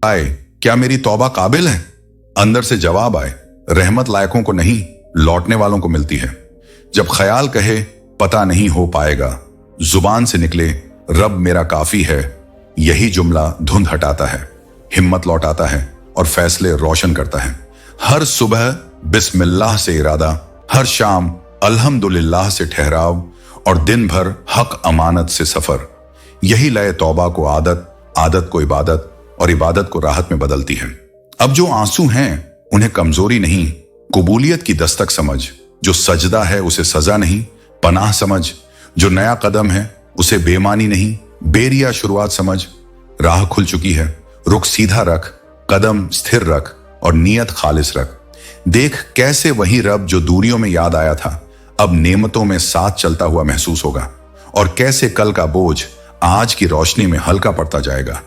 आए, क्या मेरी तौबा काबिल है? अंदर से जवाब आए, रहमत लायकों को नहीं, लौटने वालों को मिलती है। जब ख्याल कहे पता नहीं हो पाएगा, जुबान से निकले रब मेरा काफी है, यही जुमला धुंध हटाता है, हिम्मत लौटाता है और फैसले रोशन करता है। हर सुबह बिस्मिल्लाह से इरादा, हर शाम अल्हम्दुलिल्लाह से ठहराव और दिन भर हक अमानत से सफर। यही लय तौबा को आदत, आदत को इबादत और इबादत को राहत में बदलती है। अब जो आंसू हैं उन्हें कमजोरी नहीं, कबूलियत की दस्तक समझ। जो सजदा है उसे सजा नहीं, पनाह समझ। जो नया कदम है उसे बेमानी नहीं, बेरिया शुरुआत समझ। राह खुल चुकी है, रुख सीधा रख, कदम स्थिर रख और नियत खालिस रख। देख कैसे वही रब जो दूरियों में याद आया था अब नेमतों में साथ चलता हुआ महसूस होगा, और कैसे कल का बोझ आज की रोशनी में हल्का पड़ता जाएगा।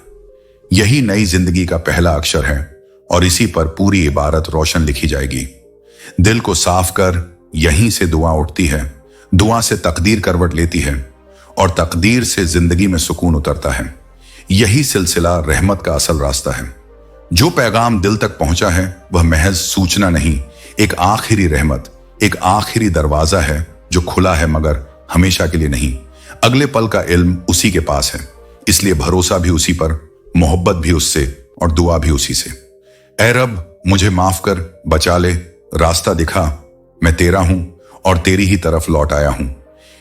यही नई जिंदगी का पहला अक्षर है और इसी पर पूरी इबारत रोशन लिखी जाएगी। दिल को साफ कर, यहीं से दुआ उठती है, दुआ से तकदीर करवट लेती है और तकदीर से जिंदगी में सुकून उतरता है। यही सिलसिला रहमत का असल रास्ता है। जो पैगाम दिल तक पहुंचा है वह महज सूचना नहीं, एक आखिरी रहमत, एक आखिरी दरवाजा है जो खुला है मगर हमेशा के लिए नहीं। अगले पल का इल्म उसी के पास है, इसलिए भरोसा भी उसी पर, मोहब्बत भी उससे और दुआ भी उसी से। ऐ रब मुझे माफ कर, बचा ले, रास्ता दिखा, मैं तेरा हूं और तेरी ही तरफ लौट आया हूं।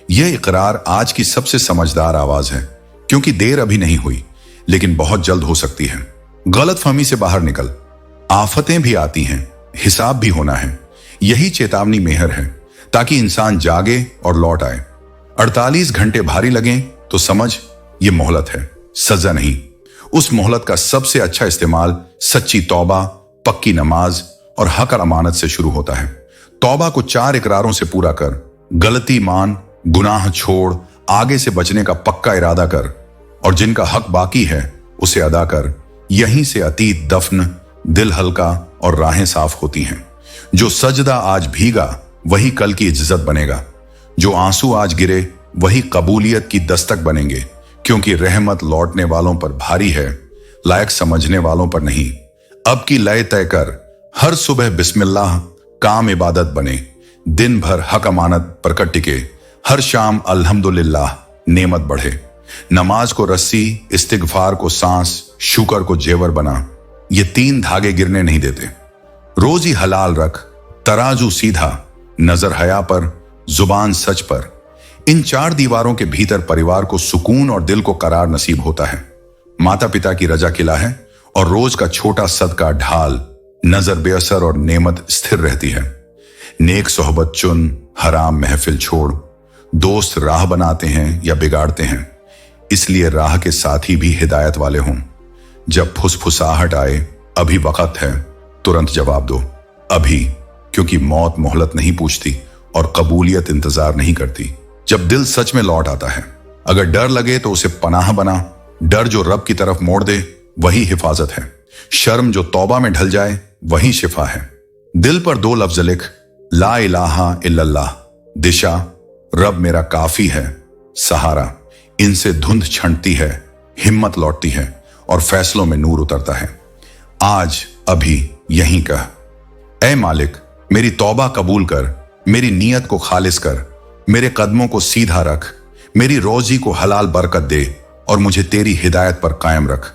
यह इकरार आज की सबसे समझदार आवाज है, क्योंकि देर अभी नहीं हुई लेकिन बहुत जल्द हो सकती है। गलतफहमी से बाहर निकल, आफतें भी आती हैं, हिसाब भी होना है। यही चेतावनी मेहर है ताकि इंसान जागे और लौट आए। 48 घंटे भारी लगें तो समझ ये मोहलत है, सजा नहीं। उस मोहलत का सबसे अच्छा इस्तेमाल सच्ची तौबा, पक्की नमाज और हक और अमानत से शुरू होता है। तौबा को 4 इकरारों से पूरा कर, गलती मान, गुनाह छोड़, आगे से बचने का पक्का इरादा कर और जिनका हक बाकी है उसे अदा कर। यहीं से अतीत दफन, दिल हल्का और राहें साफ होती हैं। जो सजदा आज भीगा वही कल की इज्जत बनेगा। जो आंसू आज गिरे वही कबूलियत की दस्तक बनेंगे, क्योंकि रहमत लौटने वालों पर भारी है, लायक समझने वालों पर नहीं। अब की लय तय कर, हर सुबह बिस्मिल्लाह काम इबादत बने, दिन भर हक अमानत पर कट टिके, हर शाम अल्हम्दुलिल्लाह नेमत बढ़े। नमाज को रस्सी, इस्तिगफार को सांस, शुक्र को जेवर बना। ये 3 धागे गिरने नहीं देते। रोज ही हलाल रख, तराजू सीधा, नजर हया पर, जुबान सच पर। इन 4 दीवारों के भीतर परिवार को सुकून और दिल को करार नसीब होता है। माता पिता की रजा किला है और रोज का छोटा सदका ढाल, नजर बेअसर और नेमत स्थिर रहती है। नेक सोहबत चुन, हराम महफिल छोड़। दोस्त राह बनाते हैं या बिगाड़ते हैं, इसलिए राह के साथी भी हिदायत वाले हों। जब फुसफुसाहट आए अभी वक्त है, तुरंत जवाब दो, अभी, क्योंकि मौत मोहलत नहीं पूछती और कबूलियत इंतजार नहीं करती। जब दिल सच में लौट आता है, अगर डर लगे तो उसे पनाह बना। डर जो रब की तरफ मोड़ दे वही हिफाजत है। शर्म जो तौबा में ढल जाए वही शिफा है। दिल पर 2 लफ्ज लिख, ला इलाहा इल्लल्लाह, दिशा, रब मेरा काफी है, सहारा। इनसे धुंध छंटती है, हिम्मत लौटती है और फैसलों में नूर उतरता है। आज अभी यहीं कह, ऐ मालिक मेरी तौबा कबूल कर, मेरी नीयत को खालिस कर, मेरे कदमों को सीधा रख, मेरी रोजी को हलाल बरकत दे और मुझे तेरी हिदायत पर कायम रख।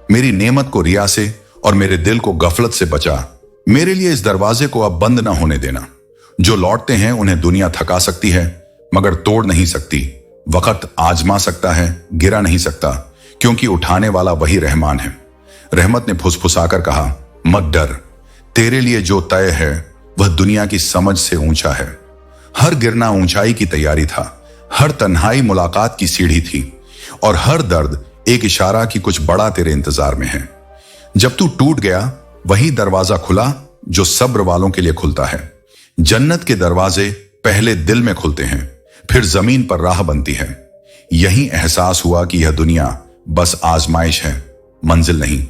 मेरी नेमत को रिया से और मेरे दिल को गफलत से बचा। मेरे लिए इस दरवाजे को अब बंद ना होने देना। जो लौटते हैं उन्हें दुनिया थका सकती है मगर तोड़ नहीं सकती। वक्त आजमा सकता है, गिरा नहीं सकता, क्योंकि उठाने वाला वही रहमान है। रहमत ने फुसफुसाकर कहा, मत डर, तेरे लिए जो तय है वह दुनिया की समझ से ऊंचा है। हर गिरना ऊंचाई की तैयारी था, हर तन्हाई मुलाकात की सीढ़ी थी और हर दर्द एक इशारा कि कुछ बड़ा तेरे इंतजार में है। जब तू टूट गया वही दरवाजा खुला जो सब्र वालों के लिए खुलता है। जन्नत के दरवाजे पहले दिल में खुलते हैं, फिर जमीन पर राह बनती है। यही एहसास हुआ कि यह दुनिया बस आजमाइश है, मंजिल नहीं।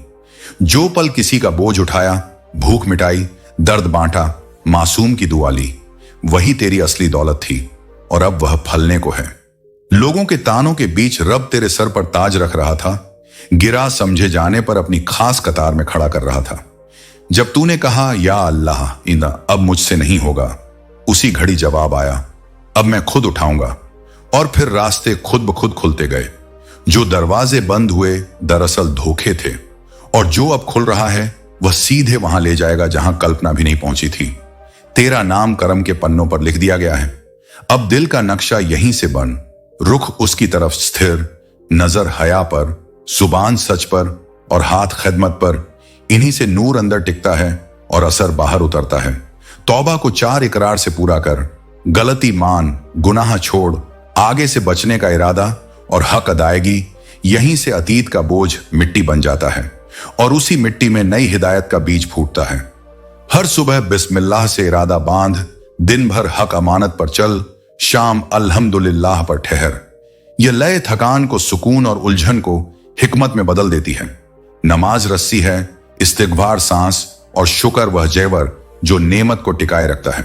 जो पल किसी का बोझ उठाया, भूख मिटाई, दर्द बांटा, मासूम की दुआ ली, वही तेरी असली दौलत थी और अब वह फलने को है। लोगों के तानों के बीच रब तेरे सर पर ताज रख रहा था। गिरा समझे जाने पर अपनी खास कतार में खड़ा कर रहा था। जब तूने कहा या अल्लाह इंदा अब मुझसे नहीं होगा, उसी घड़ी जवाब आया, अब मैं खुद उठाऊंगा। और फिर रास्ते खुद ब खुद खुलते गए। जो दरवाजे बंद हुए दरअसल धोखे थे, और जो अब खुल रहा है वह सीधे वहां ले जाएगा जहां कल्पना भी नहीं पहुंची थी। तेरा नाम करम के पन्नों पर लिख दिया गया है। अब दिल का नक्शा यहीं से बन, रुख उसकी तरफ स्थिर, नजर हया पर, जुबान सच पर और हाथ खिदमत पर। इन्हीं से नूर अंदर टिकता है और असर बाहर उतरता है। तौबा को 4 इकरार से पूरा कर, गलती मान, गुनाह छोड़, आगे से बचने का इरादा और हक अदायगी। यहीं से अतीत का बोझ मिट्टी बन जाता है और उसी मिट्टी में नई हिदायत का बीज फूटता है। हर सुबह बिस्मिल्लाह से इरादा बांध, दिन भर हक अमानत पर चल, शाम अल्हम्दुलिल्लाह पर ठहर। यह लय थकान को सुकून और उलझन को हिकमत में बदल देती है। नमाज रस्सी है, इस्तिगफार सांस और शुक्र वह जेवर जो नेमत को टिकाए रखता है।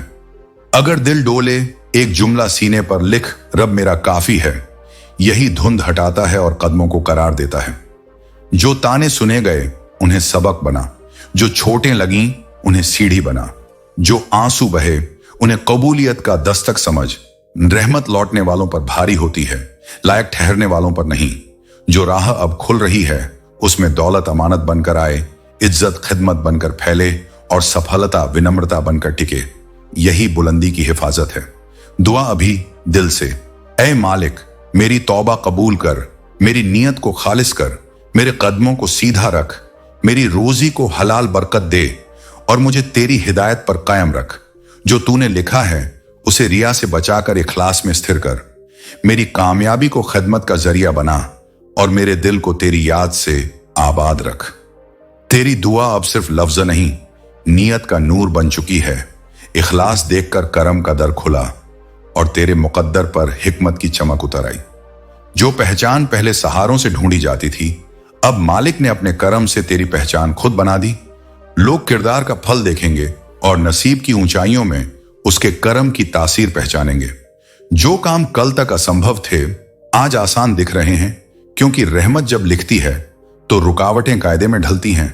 अगर दिल डोले एक जुमला सीने पर लिख, रब मेरा काफी है। यही धुंध हटाता है और कदमों को करार देता है। जो ताने सुने गए उन्हें सबक बना, जो चोटें लगीं उन्हें सीढ़ी बना, जो आंसू बहे उन्हें कबूलियत का दस्तक समझ। रहमत लौटने वालों पर भारी होती है, लायक ठहरने वालों पर नहीं। जो राह अब खुल रही है उसमें दौलत अमानत बनकर आए, इज्जत खिदमत बनकर फैले और सफलता विनम्रता बनकर टिके। यही बुलंदी की हिफाजत है। दुआ अभी दिल से, ऐ मालिक मेरी तौबा कबूल कर, मेरी नीयत को खालिस कर, मेरे कदमों को सीधा रख, मेरी रोजी को हलाल बरकत दे और मुझे तेरी हिदायत पर कायम रख। जो तूने लिखा है उसे रिया से बचाकर इखलास में स्थिर कर। मेरी कामयाबी को खिदमत का जरिया बना और मेरे दिल को तेरी याद से आबाद रख। तेरी दुआ अब सिर्फ लफ्ज नहीं, नीयत का नूर बन चुकी है। इखलास देखकर करम का दर खुला और तेरे मुकद्दर पर हिकमत की चमक उतर आई। जो पहचान पहले सहारों से ढूंढी जाती थी, अब मालिक ने अपने करम से तेरी पहचान खुद बना दी। लोग किरदार का फल देखेंगे और नसीब की ऊंचाइयों में उसके करम की तासीर पहचानेंगे। जो काम कल तक असंभव थे आज आसान दिख रहे हैं, क्योंकि रहमत जब लिखती है तो रुकावटें कायदे में ढलती हैं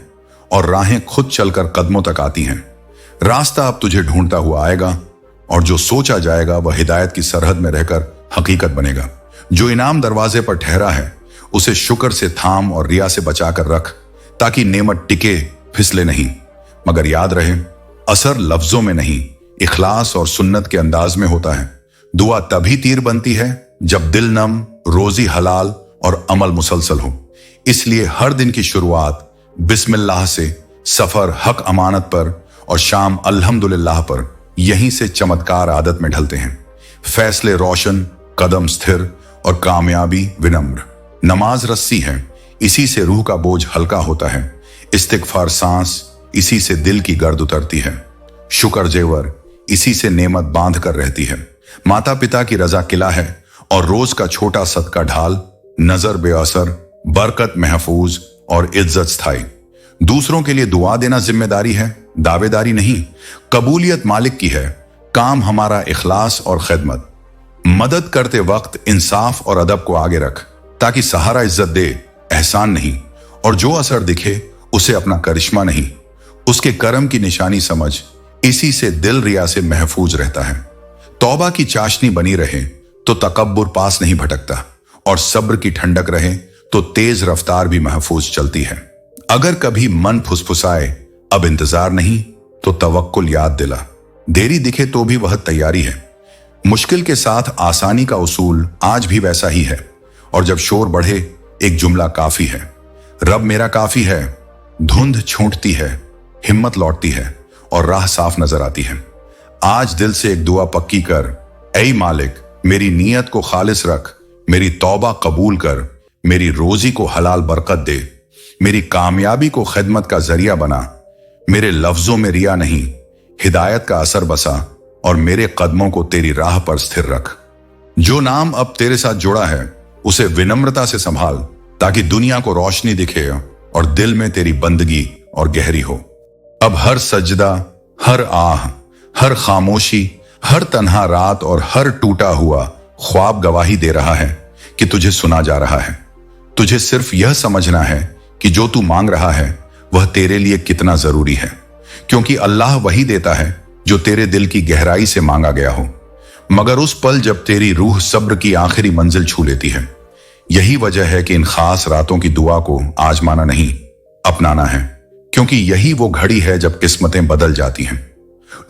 और राहें खुद चलकर कदमों तक आती हैं। रास्ता अब तुझे ढूंढता हुआ आएगा और जो सोचा जाएगा वह हिदायत की सरहद में रहकर हकीकत बनेगा। जो इनाम दरवाजे पर ठहरा है उसे शुक्र से थाम और रिया से बचाकर रख, ताकि नेमत टिके फिसले नहीं। मगर याद रहे, असर लफ्जों में नहीं, इखलास और सुन्नत के अंदाज में होता है। दुआ तभी तीर बनती है जब दिल नम, रोजी हलाल और अमल मुसलसल हो। इसलिए हर दिन की शुरुआत बिस्मिल्लाह से, सफर हक अमानत पर और शाम अल्हम्दुलिल्लाह पर। यहीं से चमत्कार आदत में ढलते हैं। फैसले रोशन, कदम स्थिर और कामयाबी विनम्र। नमाज रस्सी है, इसी से रूह का बोझ हल्का होता है। इस्तिगफार सांस, इसी से दिल की गर्द उतरती है। शुक्र जेवर, इसी से नेमत बांध कर रहती है। माता पिता की रजा किला है और रोज का छोटा सदका ढाल। नजर बेअसर, बरकत महफूज और इज्जत स्थायी। दूसरों के लिए दुआ देना जिम्मेदारी है, दावेदारी नहीं। कबूलियत मालिक की है, काम हमारा इखलास और खिदमत। मदद करते वक्त इंसाफ और अदब को आगे रख, ताकि सहारा इज्जत दे, एहसान नहीं। और जो असर दिखे उसे अपना करिश्मा नहीं, उसके करम की निशानी समझ। इसी से दिल रिया से महफूज रहता है। तौबा की चाशनी बनी रहे तो तकब्बुर पास नहीं भटकता, और सब्र की ठंडक रहे तो तेज रफ्तार भी महफूज चलती है। अगर कभी मन फुसफुसाए अब इंतजार नहीं, तो तवक्कुल याद दिला। देरी दिखे तो भी वह तैयारी है। मुश्किल के साथ आसानी का उसूल आज भी वैसा ही है। और जब शोर बढ़े एक जुमला काफी है, रब मेरा काफी है। धुंध छूटती है, हिम्मत लौटती है और राह साफ नजर आती है। आज दिल से एक दुआ पक्की कर, ऐ मालिक मेरी नीयत को खालिस रख, मेरी तौबा कबूल कर, मेरी रोजी को हलाल बरकत दे, मेरी कामयाबी को खिदमत का जरिया बना। मेरे लफ्जों में रिया नहीं, हिदायत का असर बसा और मेरे कदमों को तेरी राह पर स्थिर रख। जो नाम अब तेरे साथ जुड़ा है उसे विनम्रता से संभाल, ताकि दुनिया को रोशनी दिखे और दिल में तेरी बंदगी और गहरी हो। अब हर सजदा, हर आह, हर खामोशी, हर तन्हा रात और हर टूटा हुआ ख्वाब गवाही दे रहा है कि तुझे सुना जा रहा है। तुझे सिर्फ यह समझना है कि जो तू मांग रहा है वह तेरे लिए कितना जरूरी है, क्योंकि अल्लाह वही देता है जो तेरे दिल की गहराई से मांगा गया हो, मगर उस पल जब तेरी रूह सब्र की आखिरी मंजिल छू लेती है। यही वजह है कि इन खास रातों की दुआ को आजमाना नहीं, अपनाना है, क्योंकि यही वो घड़ी है जब किस्मतें बदल जाती हैं।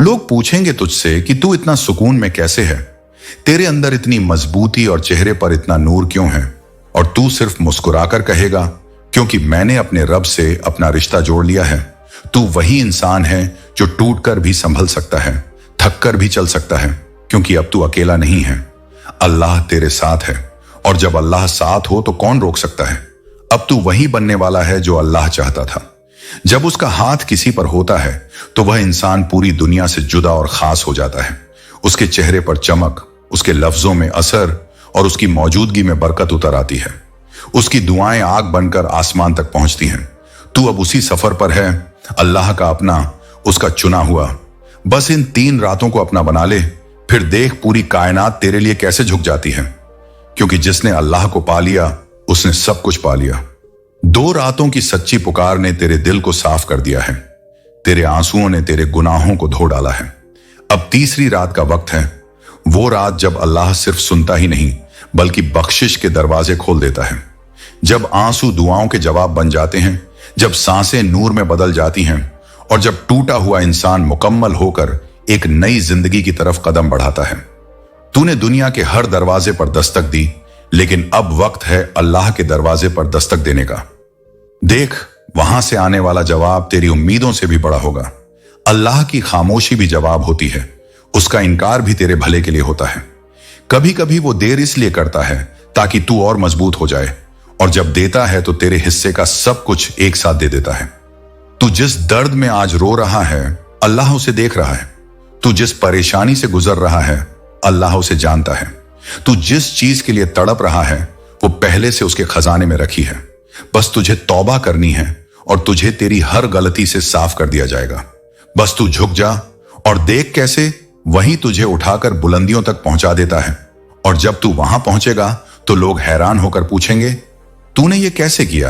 लोग पूछेंगे तुझसे कि तू इतना सुकून में कैसे है, तेरे अंदर इतनी मजबूती और चेहरे पर इतना नूर क्यों है, और तू सिर्फ मुस्कुराकर कहेगा, क्योंकि मैंने अपने रब से अपना रिश्ता जोड़ लिया है। तू वही इंसान है जो टूटकर भी संभल सकता है, थक कर भी चल सकता है, क्योंकि अब तू अकेला नहीं है, अल्लाह तेरे साथ है, और जब अल्लाह साथ हो तो कौन रोक सकता है। अब तू वही बनने वाला है जो अल्लाह चाहता था। जब उसका हाथ किसी पर होता है तो वह इंसान पूरी दुनिया से जुदा और खास हो जाता है। उसके चेहरे पर चमक, उसके लफ्जों में असर और उसकी मौजूदगी में बरकत उतर आती है। उसकी दुआएं आग बनकर आसमान तक पहुंचती हैं। तू अब उसी सफर पर है, अल्लाह का अपना, उसका चुना हुआ। बस इन 3 रातों को अपना बना ले, फिर देख पूरी कायनात तेरे लिए कैसे झुक जाती है, क्योंकि जिसने अल्लाह को पा लिया उसने सब कुछ पा लिया। 2 रातों की सच्ची पुकार ने तेरे दिल को साफ कर दिया है, तेरे आंसुओं ने तेरे गुनाहों को धो डाला है। अब तीसरी रात का वक्त है, वो रात जब अल्लाह सिर्फ सुनता ही नहीं बल्कि बख्शिश के दरवाजे खोल देता है। जब आंसू दुआओं के जवाब बन जाते हैं, जब सांसें नूर में बदल जाती हैं, और जब टूटा हुआ इंसान मुकम्मल होकर एक नई जिंदगी की तरफ कदम बढ़ाता है। तूने दुनिया के हर दरवाजे पर दस्तक दी, लेकिन अब वक्त है अल्लाह के दरवाजे पर दस्तक देने का। देख, वहां से आने वाला जवाब तेरी उम्मीदों से भी बड़ा होगा। अल्लाह की खामोशी भी जवाब होती है, उसका इनकार भी तेरे भले के लिए होता है। कभी कभी वो देर इसलिए करता है ताकि तू और मजबूत हो जाए, और जब देता है तो तेरे हिस्से का सब कुछ एक साथ दे देता है। तू जिस दर्द में आज रो रहा है, अल्लाह उसे देख रहा है। तू जिस परेशानी से गुजर रहा है, अल्लाह उसे जानता है। तू जिस चीज के लिए तड़प रहा है, वो पहले से उसके खजाने में रखी है। बस तुझे तौबा करनी है, और तुझे तेरी हर गलती से साफ कर दिया जाएगा। बस तू झुक जा और देख कैसे वही तुझे उठाकर बुलंदियों तक पहुंचा देता है। और जब तू वहां पहुंचेगा तो लोग हैरान होकर पूछेंगे, तूने ये कैसे किया,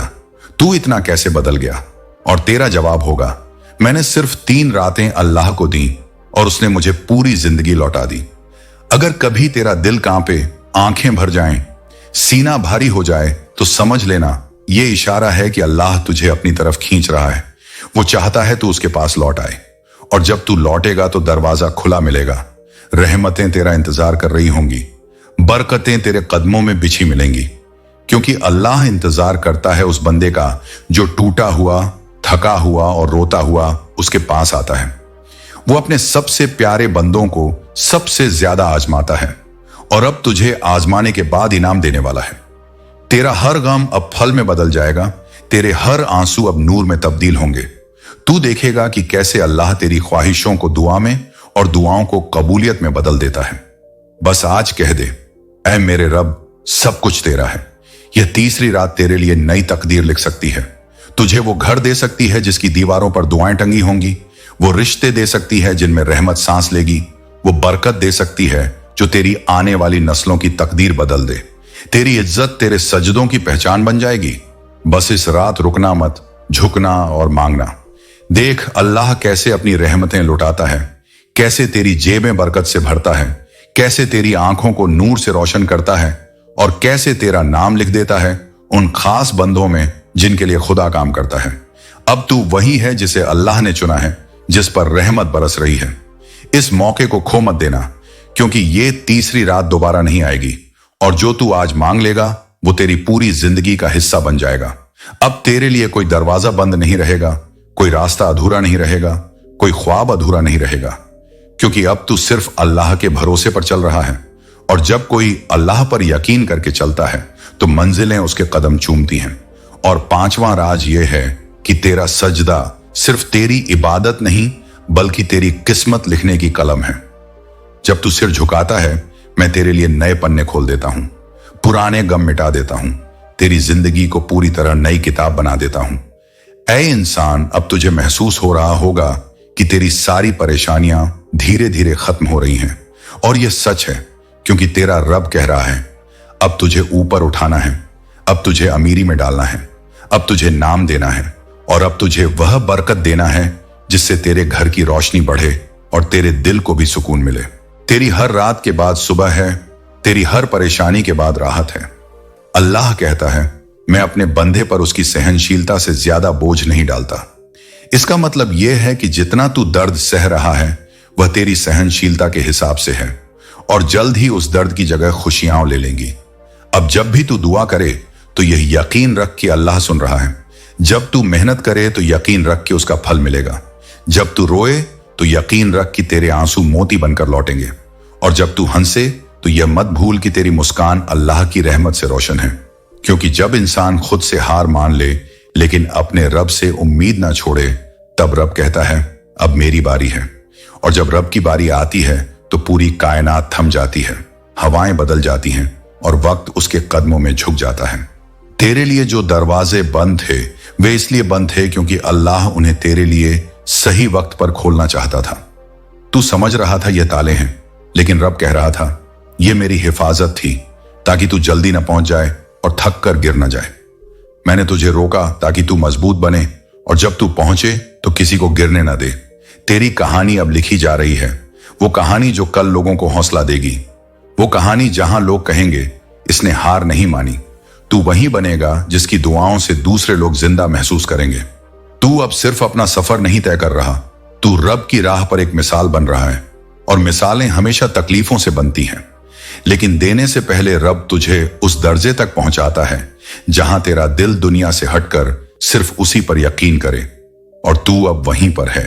तू इतना कैसे बदल गया? और तेरा जवाब होगा, मैंने सिर्फ 3 रातें अल्लाह को दी और उसने मुझे पूरी जिंदगी लौटा दी। अगर कभी तेरा दिल कांपे, आंखें भर जाएं, सीना भारी हो जाए, तो समझ लेना ये इशारा है कि अल्लाह तुझे अपनी तरफ खींच रहा है। वो चाहता है तू उसके पास लौट आए, और जब तू लौटेगा तो दरवाजा खुला मिलेगा। रहमतें तेरा इंतजार कर रही होंगी, बरकतें तेरे कदमों में बिछी मिलेंगी, क्योंकि अल्लाह इंतजार करता है उस बंदे का जो टूटा हुआ, थका हुआ और रोता हुआ उसके पास आता है। वो अपने सबसे प्यारे बंदों को सबसे ज्यादा आजमाता है, और अब तुझे आजमाने के बाद इनाम देने वाला है। तेरा हर गम अब फल में बदल जाएगा, तेरे हर आंसू अब नूर में तब्दील होंगे। तू देखेगा कि कैसे अल्लाह तेरी ख्वाहिशों को दुआ में और दुआओं को कबूलियत में बदल देता है। बस आज कह दे, ऐ मेरे रब, सब कुछ तेरा है। यह तीसरी रात तेरे लिए नई तकदीर लिख सकती है। तुझे वो घर दे सकती है जिसकी दीवारों पर दुआएं टंगी होंगी, वो रिश्ते दे सकती है जिनमें रहमत सांस लेगी, वो बरकत दे सकती है जो तेरी आने वाली नस्लों की तकदीर बदल दे। तेरी इज्जत तेरे सजदों की पहचान बन जाएगी। बस इस रात रुकना मत, झुकना और मांगना। देख अल्लाह कैसे अपनी रहमतें लुटाता है, कैसे तेरी जेबें बरकत से भरता है, कैसे तेरी आंखों को नूर से रोशन करता है, और कैसे तेरा नाम लिख देता है उन खास बंदों में जिनके लिए खुदा काम करता है। अब तू वही है जिसे अल्लाह ने चुना है, जिस पर रहमत बरस रही है। इस मौके को खो मत देना, क्योंकि ये तीसरी रात दोबारा नहीं आएगी, और जो तू आज मांग लेगा वो तेरी पूरी जिंदगी का हिस्सा बन जाएगा। अब तेरे लिए कोई दरवाजा बंद नहीं रहेगा, कोई रास्ता अधूरा नहीं रहेगा, कोई ख्वाब अधूरा नहीं रहेगा, क्योंकि अब तू सिर्फ अल्लाह के भरोसे पर चल रहा है। और जब कोई अल्लाह पर यकीन करके चलता है तो मंजिलें उसके कदम चूमती हैं। और 5वां राज यह है कि तेरा सजदा सिर्फ तेरी इबादत नहीं बल्कि तेरी किस्मत लिखने की कलम है। जब तू सिर झुकाता है, मैं तेरे लिए नए पन्ने खोल देता हूं, पुराने गम मिटा देता हूं, तेरी जिंदगी को पूरी तरह नई किताब बना देता हूं। ऐ इंसान, अब तुझे महसूस हो रहा होगा कि तेरी सारी परेशानियां धीरे धीरे खत्म हो रही हैं, और यह सच है क्योंकि तेरा रब कह रहा है अब तुझे ऊपर उठाना है, अब तुझे अमीरी में डालना है, अब तुझे नाम देना है, और अब तुझे वह बरकत देना है जिससे तेरे घर की रोशनी बढ़े और तेरे दिल को भी सुकून मिले। तेरी हर रात के बाद सुबह है, तेरी हर परेशानी के बाद राहत है। अल्लाह कहता है, मैं अपने बंदे पर उसकी सहनशीलता से ज्यादा बोझ नहीं डालता। इसका मतलब यह है कि जितना तू दर्द सह रहा है वह तेरी सहनशीलता के हिसाब से है, और जल्द ही उस दर्द की जगह खुशियां ले लेंगी। अब जब भी तू दुआ करे तो यह यकीन रख कि अल्लाह सुन रहा है। जब तू मेहनत करे तो यकीन रख कि उसका फल मिलेगा। जब तू रोए तो यकीन रख कि तेरे आंसू मोती बनकर लौटेंगे, और जब तू हंसे तो यह मत भूल कि तेरी मुस्कान अल्लाह की रहमत से रोशन है। क्योंकि जब इंसान खुद से हार मान ले लेकिन अपने रब से उम्मीद ना छोड़े, तब रब कहता है, अब मेरी बारी है। और जब रब की बारी आती है तो पूरी कायनात थम जाती है, हवाएं बदल जाती हैं और वक्त उसके कदमों में झुक जाता है। तेरे लिए जो दरवाजे बंद थे वे इसलिए बंद थे क्योंकि अल्लाह उन्हें तेरे लिए सही वक्त पर खोलना चाहता था। तू समझ रहा था ये ताले हैं, लेकिन रब कह रहा था ये मेरी हिफाजत थी, ताकि तू जल्दी न पहुंच जाए और थक कर गिर न जाए। मैंने तुझे रोका ताकि तू मजबूत बने, और जब तू पहुंचे तो किसी को गिरने न दे। तेरी कहानी अब लिखी जा रही है, वो कहानी जो कल लोगों को हौसला देगी, वो कहानी जहां लोग कहेंगे इसने हार नहीं मानी। तू वही बनेगा जिसकी दुआओं से दूसरे लोग जिंदा महसूस करेंगे। तू अब सिर्फ अपना सफर नहीं तय कर रहा, तू रब की राह पर एक मिसाल बन रहा है। और मिसालें हमेशा तकलीफों से बनती हैं, लेकिन देने से पहले रब तुझे उस दर्जे तक पहुंचाता है जहां तेरा दिल दुनिया से हटकर सिर्फ उसी पर यकीन करे। और तू अब वहीं पर है।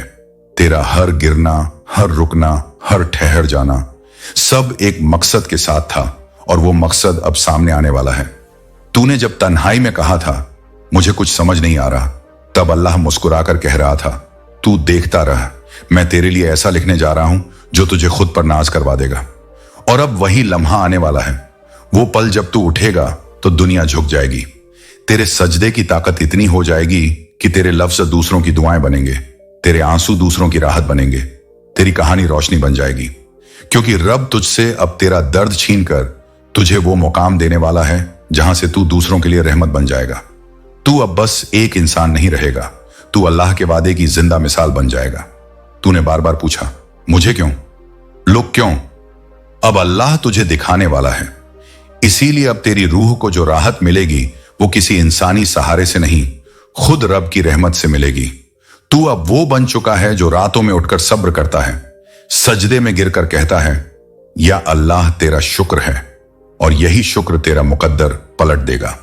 तेरा हर गिरना, हर रुकना, हर ठहर जाना सब एक मकसद के साथ था, और वो मकसद अब सामने आने वाला है। तूने जब तन्हाई में कहा था मुझे कुछ समझ नहीं आ रहा, तब अल्लाह मुस्कुराकर कह रहा था, तू देखता रह, मैं तेरे लिए ऐसा लिखने जा रहा हूं जो तुझे खुद पर नाज करवा देगा। और अब वही लम्हा आने वाला है, वो पल जब तू उठेगा तो दुनिया झुक जाएगी। तेरे सजदे की ताकत इतनी हो जाएगी कि तेरे लफ्ज दूसरों की दुआएं बनेंगे, तेरे आंसू दूसरों की राहत बनेंगे, तेरी कहानी रोशनी बन जाएगी। क्योंकि रब तुझसे अब तेरा दर्द छीनकर तुझे वो मुकाम देने वाला है जहां से तू दूसरों के लिए रहमत बन जाएगा। तू अब बस एक इंसान नहीं रहेगा, तू अल्लाह के वादे की जिंदा मिसाल बन जाएगा। तूने बार बार पूछा, मुझे क्यों, लोग क्यों? अब अल्लाह तुझे दिखाने वाला है। इसीलिए अब तेरी रूह को जो राहत मिलेगी वो किसी इंसानी सहारे से नहीं, खुद रब की रहमत से मिलेगी। तू अब वो बन चुका है जो रातों में उठकर सब्र करता है, सजदे में गिरकर कहता है, या अल्लाह तेरा शुक्र है, और यही शुक्र तेरा मुकद्दर पलट देगा।